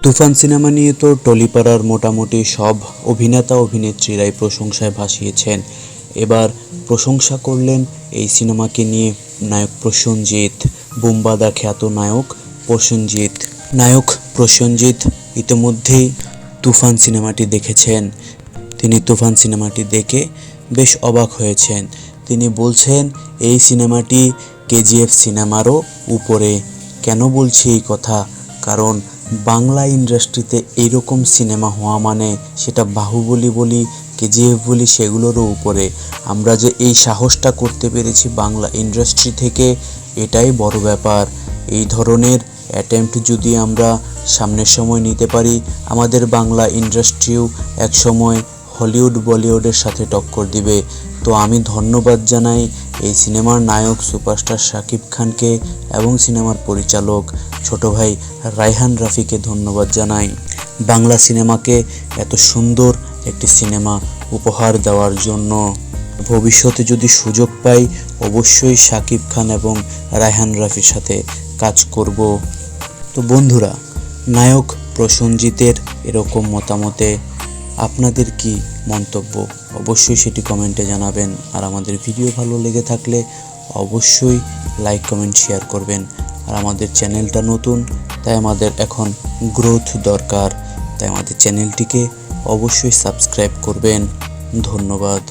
তুফান cinema নিয়ে তো টলিপাড়ার মোটামুটি সব অভিনেতা অভিনেত্রীরাই প্রশংসায় ভাসিয়েছেন। এবার প্রশংসা করলেন এই সিনেমাকে নিয়ে নায়ক প্রসেনজিৎ, বুম্বাদা খ্যাত নায়ক প্রসেনজিৎ। নায়ক প্রসেনজিৎ ইতিমধ্যেই তুফান সিনেমাটি দেখেছেন। তিনি তুফান সিনেমাটি দেখে বেশ অবাক হয়েছেন। তিনি বলছেন এই সিনেমাটি কেজিএফ সিনেমারও উপরে। কেন বলছি এই কথা? কারণ বাংলা ইন্ডাস্ট্রিতে এইরকম সিনেমা হওয়া মানে সেটা বাহুবলী বলি, কেজিএফ বলি, সেগুলোরও উপরে। আমরা যে এই সাহসটা করতে পেরেছি বাংলা ইন্ডাস্ট্রি থেকে, এটাই বড় ব্যাপার। এই ধরনের অ্যাটেম্প্ট যদি আমরা সামনের সময় নিতে পারি, আমাদের বাংলা ইন্ডাস্ট্রিও এক সময় হলিউড বলিউডের সাথে টক্কর দিবে। তো আমি ধন্যবাদ জানাই এই সিনেমার নায়ক সুপারস্টার শাকিব খানকে এবং সিনেমার পরিচালক ছোট ভাই রায়হান রাফিকে ধন্যবাদ জানাই বাংলা সিনেমাকে এত সুন্দর একটি সিনেমা উপহার দেওয়ার জন্য। ভবিষ্যতে যদি সুযোগ পাই অবশ্যই শাকিব খান এবং রায়হান রাফির সাথে কাজ করব। তো বন্ধুরা, নায়ক প্রসেনজিতের এরকম মতামতে আপনাদের কি মন্তব্য অবশ্যই সেটি কমেন্টে জানাবেন। আর আমাদের ভিডিও ভালো লেগে থাকলে অবশ্যই লাইক কমেন্ট শেয়ার করবেন। আর আমাদের চ্যানেলটা নতুন, তাই আমাদের এখন গ্রোথ দরকার, তাই আমাদের চ্যানেলটিকে অবশ্যই সাবস্ক্রাইব করবেন। ধন্যবাদ।